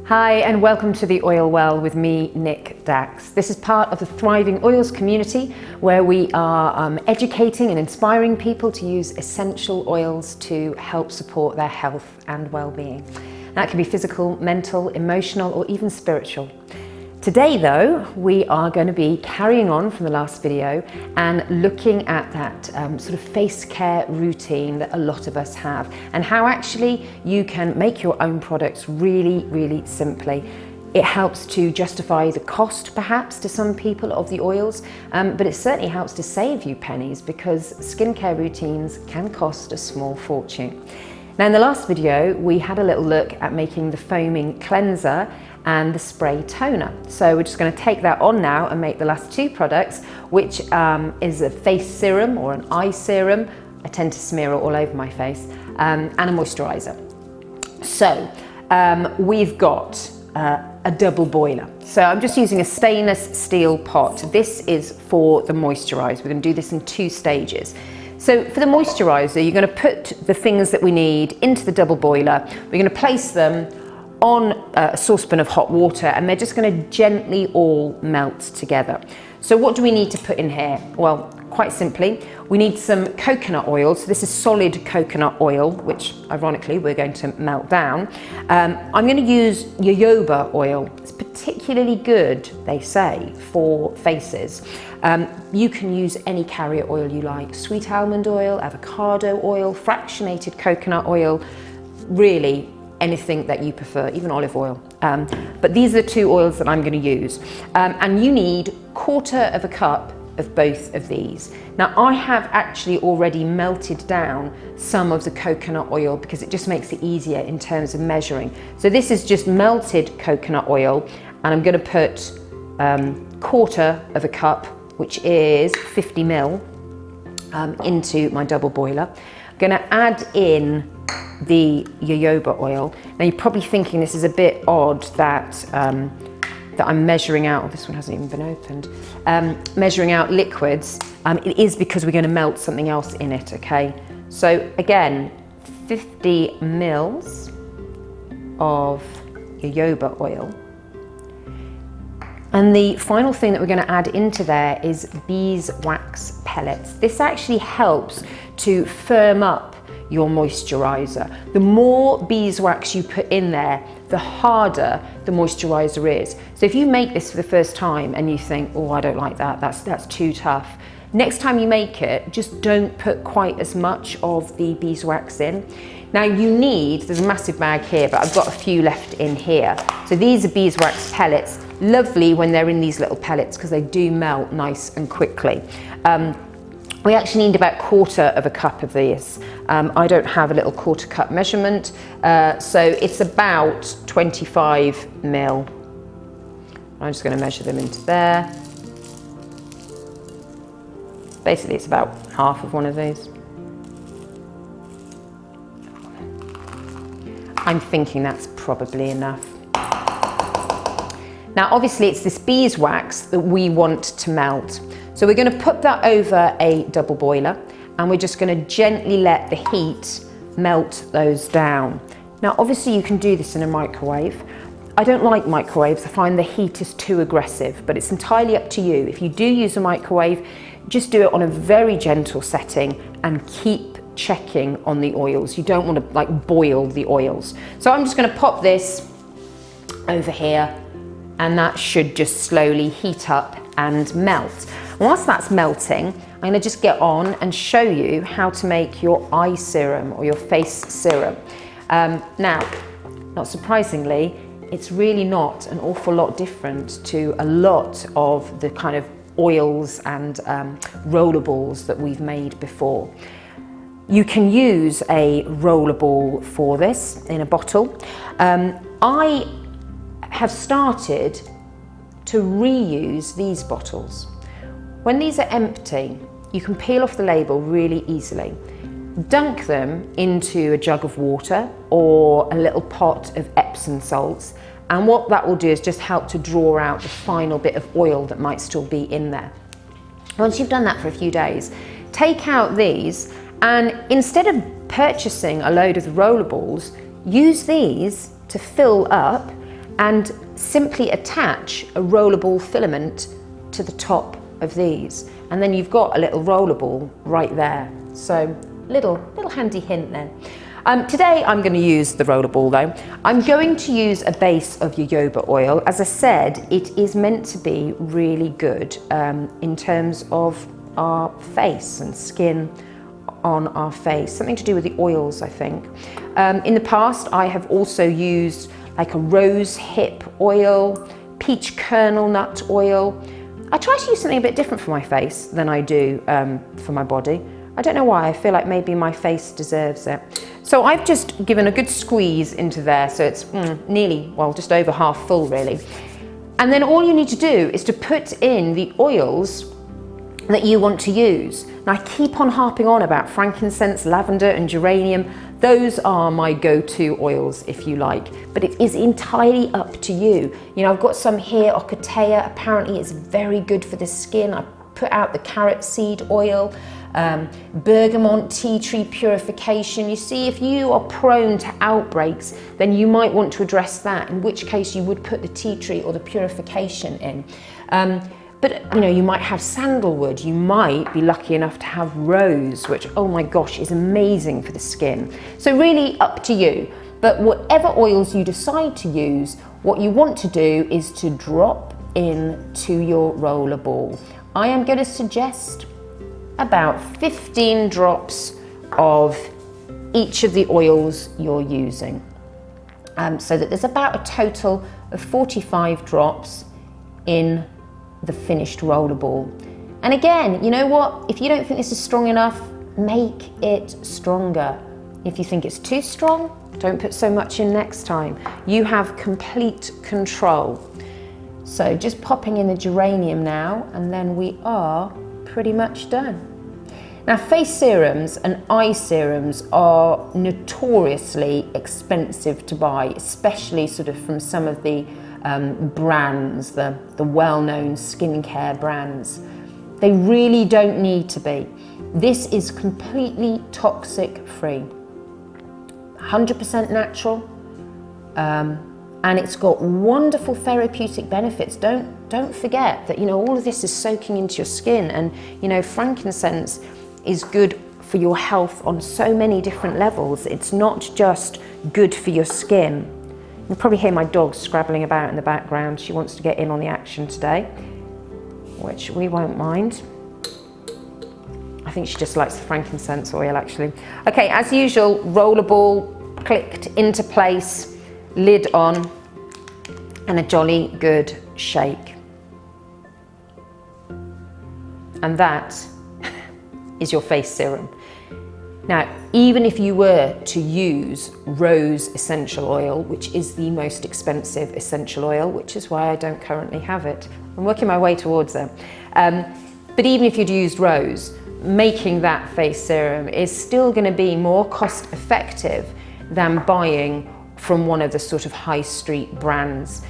Hi and welcome to the Oil Well with me, Nick Dax. This is part of the Thriving Oils community where we are educating and inspiring people to use essential oils to help support their health and well-being. That can be physical, mental, emotional or even spiritual. Today though, we are going to be carrying on from the last video and looking at that sort of face care routine that a lot of us have and how actually you can make your own products really simply. It helps to justify the cost perhaps to some people of the oils, but it certainly helps to save you pennies because skincare routines can cost a small fortune. Now in the last video, we had a little look at making the foaming cleanser and the spray toner. So we're just going to take that on now and make the last two products, which is a face serum or an eye serum. I tend to smear it all over my face, and a moisturiser. So we've got a double boiler. So I'm just using a stainless steel pot. This is for the moisturiser. We're going to do this in two stages. So for the moisturiser, you're going to put the things that we need into the double boiler. We're going to place them on a saucepan of hot water and they're just going to gently all melt together. So what do we need to put in here? Well, quite simply, we need some coconut oil. So this is solid coconut oil, which ironically we're going to melt down. I'm going to use jojoba oil. It's particularly good, they say, for faces. You can use any carrier oil you like, sweet almond oil, avocado oil, fractionated coconut oil, really anything that you prefer, even olive oil. But these are the two oils that I'm going to use. And you need 1/4 cup of both of these. Now I have actually already melted down some of the coconut oil because it just makes it easier in terms of measuring. So this is just melted coconut oil and I'm going to put 1/4 cup, which is 50 ml, into my double boiler. I'm going to add in the jojoba oil. Now you're probably thinking this is a bit odd that that I'm measuring out, this one hasn't even been opened, measuring out liquids. It is because we're going to melt something else in it, okay? So again, 50 mils of jojoba oil. And the final thing that we're going to add into there is beeswax pellets. This actually helps to firm up your moisturiser. The more beeswax you put in there, the harder the moisturiser is. So if you make this for the first time and you think, oh, I don't like that, that's too tough. Next time you make it, just don't put quite as much of the beeswax in. Now you need, there's a massive bag here, but I've got a few left in here. So these are beeswax pellets. Lovely when they're in these little pellets because they do melt nice and quickly. We actually need about 1/4 cup of this. I don't have a little 1/4 cup measurement, so it's about 25 ml. I'm just going to measure them into there. Basically, it's about half of one of these. I'm thinking that's probably enough. Now, obviously, it's this beeswax that we want to melt. So we're going to put that over a double boiler and we're just going to gently let the heat melt those down. Now obviously you can do this in a microwave. I don't like microwaves, I find the heat is too aggressive, but it's entirely up to you. If you do use a microwave, just do it on a very gentle setting and keep checking on the oils. You don't want to like boil the oils. So I'm just going to pop this over here and that should just slowly heat up and melt. Once that's melting, I'm going to just get on and show you how to make your eye serum or your face serum. Now, not surprisingly, it's really not an awful lot different to a lot of the kind of oils and rollables that we've made before. You can use a rollable for this in a bottle. I have started to reuse these bottles. When these are empty, you can peel off the label really easily. Dunk them into a jug of water or a little pot of Epsom salts, and what that will do is just help to draw out the final bit of oil that might still be in there. Once you've done that for a few days, take out these and instead of purchasing a load of the rollables, use these to fill up and simply attach a rollerball filament to the top of these. And then you've got a little rollerball right there. So little handy hint there. Today I'm going to use the rollerball though. I'm going to use a base of jojoba oil. As I said, it is meant to be really good in terms of our face and skin on our face. Something to do with the oils, I think. In the past, I have also used like a rose hip oil, peach kernel nut oil. I try to use something a bit different for my face than I do for my body. I don't know why, I feel like maybe my face deserves it. So I've just given a good squeeze into there, so it's nearly, well, just over half full really. And then all you need to do is to put in the oils that you want to use. Now I keep on harping on about frankincense, lavender and geranium. Those are my go-to oils, if you like, but it is entirely up to you. You know, I've got some here, Ocotea, apparently it's very good for the skin. I put out the carrot seed oil, bergamot tea tree purification. You see, if you are prone to outbreaks, then you might want to address that, in which case you would put the tea tree or the purification in. But you know, you might have sandalwood, you might be lucky enough to have rose, which, oh my gosh, is amazing for the skin. So really up to you. But whatever oils you decide to use, what you want to do is to drop into your roller ball. I am going to suggest about 15 drops of each of the oils you're using. So that there's about a total of 45 drops in the finished roller ball. And again, you know what? If you don't think this is strong enough, make it stronger. If you think it's too strong, don't put so much in next time. You have complete control. So just popping in the geranium now, and then we are pretty much done. Now, face serums and eye serums are notoriously expensive to buy, especially sort of from some of the brands, the well-known skincare brands. They really don't need to be. This is completely toxic free, 100% natural, and it's got wonderful therapeutic benefits. Don't forget that, you know, all of this is soaking into your skin, and you know, frankincense is good for your health on so many different levels. It's not just good for your skin. You'll probably hear my dog scrabbling about in the background. She wants to get in on the action today, which we won't mind. I think she just likes the frankincense oil, actually. Okay, as usual, rollerball clicked into place, lid on, and a jolly good shake. And that is your face serum. Now, even if you were to use rose essential oil, which is the most expensive essential oil, which is why I don't currently have it, I'm working my way towards it. But even if you'd used rose, making that face serum is still going to be more cost effective than buying from one of the sort of high street brands.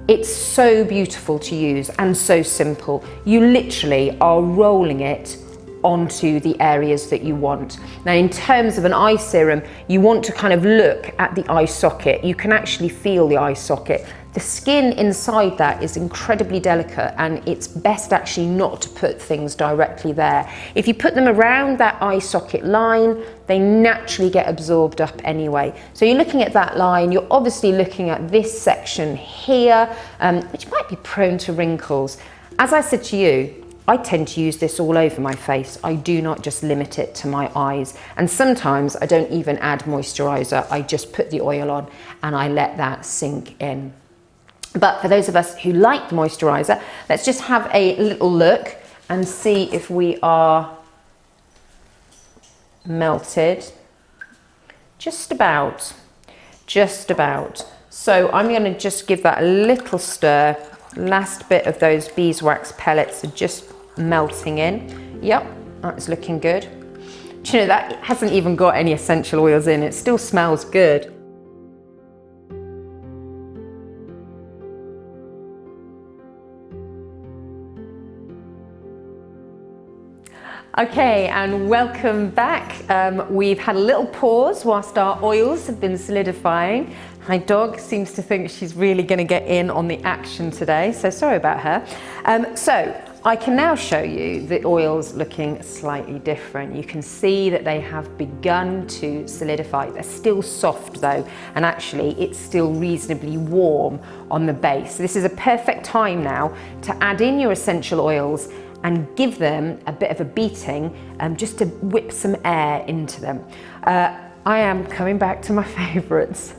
It's so beautiful to use and so simple. You literally are rolling it onto the areas that you want. Now, in terms of an eye serum, you want to kind of look at the eye socket. You can actually feel the eye socket. The skin inside that is incredibly delicate, and it's best actually not to put things directly there. If you put them around that eye socket line, they naturally get absorbed up anyway. So you're looking at that line, you're obviously looking at this section here, which might be prone to wrinkles. As I said to you, I tend to use this all over my face. I do not just limit it to my eyes. And sometimes I don't even add moisturiser. I just put the oil on and I let that sink in. But for those of us who like the moisturiser, let's just have a little look and see if we are melted. Just about. So I'm going to just give that a little stir. Last bit of those beeswax pellets are just melting in. Yep, that's looking good. Do you know, that hasn't even got any essential oils in. It still smells good. Okay, and welcome back. We've had a little pause whilst our oils have been solidifying. My dog seems to think she's really going to get in on the action today, so sorry about her. So I can now show you the oils looking slightly different. You can see that they have begun to solidify. They're still soft though, and actually it's still reasonably warm on the base. So this is a perfect time now to add in your essential oils and give them a bit of a beating, just to whip some air into them. I am coming back to my favourites.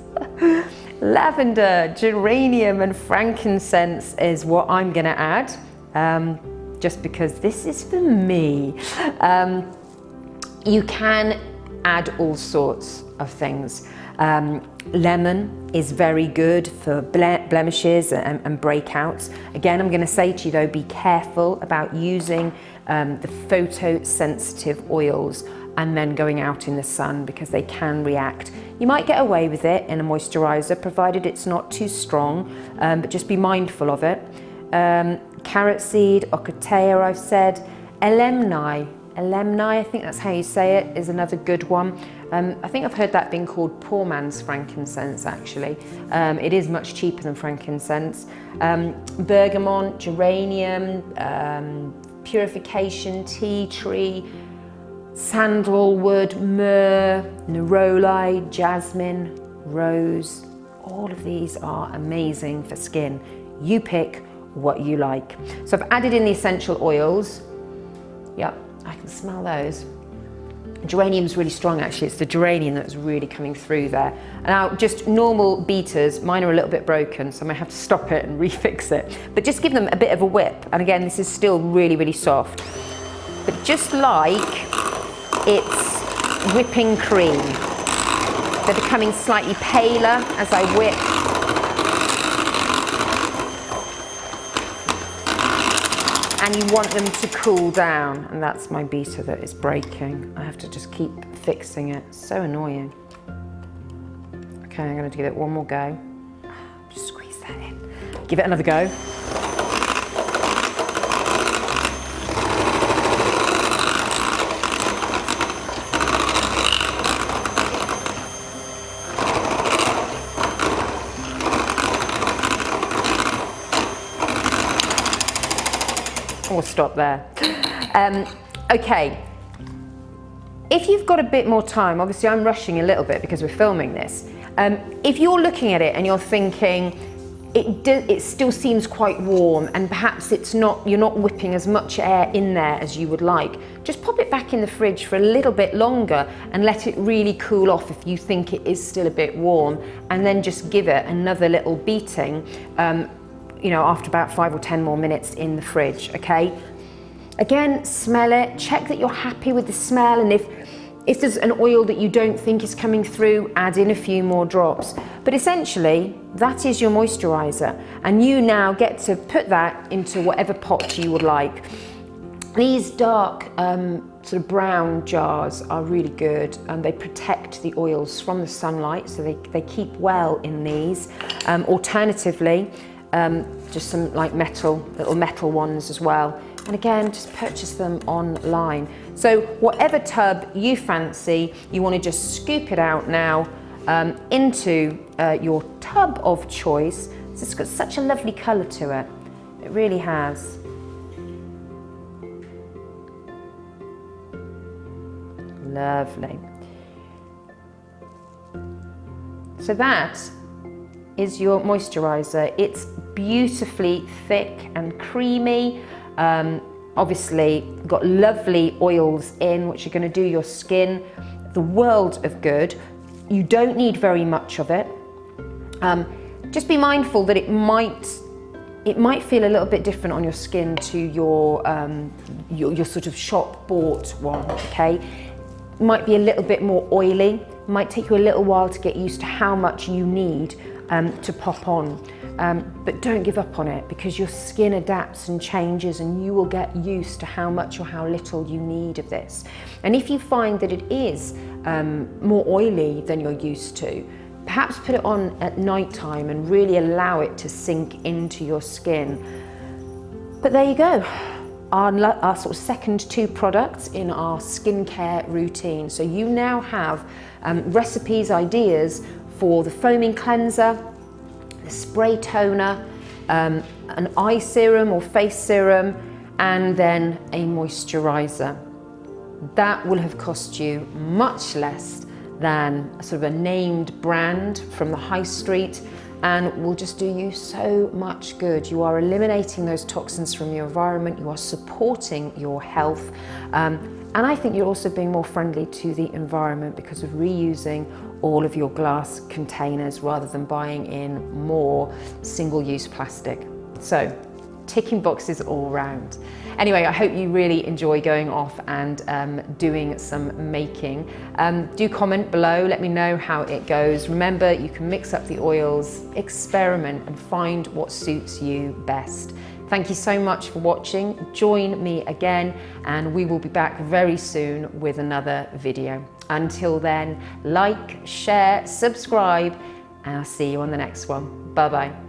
Lavender, geranium and frankincense is what I'm going to add, just because this is for me. You can add all sorts of things. Lemon is very good for blemishes and breakouts. Again, I'm going to say to you though, be careful about using the photosensitive oils and then going out in the sun, because they can react. You might get away with it in a moisturiser, provided it's not too strong, but just be mindful of it. Carrot seed, ocotea I've said. Elemni, I think that's how you say it, is another good one. I think I've heard that being called poor man's frankincense actually. It is much cheaper than frankincense. Bergamot, geranium, purification, tea tree, sandalwood, myrrh, neroli, jasmine, rose. All of these are amazing for skin. You pick what you like. So I've added in the essential oils. Yep, I can smell those. Geranium's really strong actually. It's the geranium that's really coming through there. Now, just normal beaters, mine are a little bit broken, so I might have to stop it and refix it. But just give them a bit of a whip. And again, this is still really, really soft. But just like it's whipping cream. They're becoming slightly paler as I whip. And you want them to cool down, and that's my beater that is breaking. I have to just keep fixing it. So annoying. Okay, I'm going to give it one more go. Just squeeze that in. Give it another go. We'll stop there. Okay, if you've got a bit more time, obviously I'm rushing a little bit because we're filming this. If you're looking at it and you're thinking, it still seems quite warm and perhaps you're not whipping as much air in there as you would like, just pop it back in the fridge for a little bit longer and let it really cool off if you think it is still a bit warm, and then just give it another little beating, you know, after about 5 or 10 more minutes in the fridge, okay? Again, smell it, check that you're happy with the smell, and if there's an oil that you don't think is coming through, add in a few more drops. But essentially, that is your moisturiser, and you now get to put that into whatever pot you would like. These dark sort of brown jars are really good, and they protect the oils from the sunlight, so they keep well in these. Alternatively, just some like little metal ones as well. And again, just purchase them online. So whatever tub you fancy, you want to just scoop it out now into your tub of choice. It's got such a lovely colour to it. It really has. Lovely. So that is your moisturiser. It's beautifully thick and creamy. Obviously got lovely oils in, which are going to do your skin the world of good. You don't need very much of it. Just be mindful that it might feel a little bit different on your skin to your sort of shop bought one, okay? It might be a little bit more oily. It might take you a little while to get used to how much you need to pop on. But don't give up on it, because your skin adapts and changes, and you will get used to how much or how little you need of this. And if you find that it is more oily than you're used to, perhaps put it on at night time and really allow it to sink into your skin. But there you go. Our sort of second 2 products in our skincare routine. So you now have recipes, ideas for the foaming cleanser, the spray toner, an eye serum or face serum, and then a moisturiser. That will have cost you much less than a sort of a named brand from the high street, and will just do you so much good. You are eliminating those toxins from your environment, you are supporting your health, and I think you're also being more friendly to the environment because of reusing all of your glass containers rather than buying in more single-use plastic. So, ticking boxes all round. Anyway, I hope you really enjoy going off and doing some making. Do comment below, let me know how it goes. Remember, you can mix up the oils, experiment and find what suits you best. Thank you so much for watching. Join me again and we will be back very soon with another video. Until then, like, share, subscribe, and I'll see you on the next one. Bye-bye.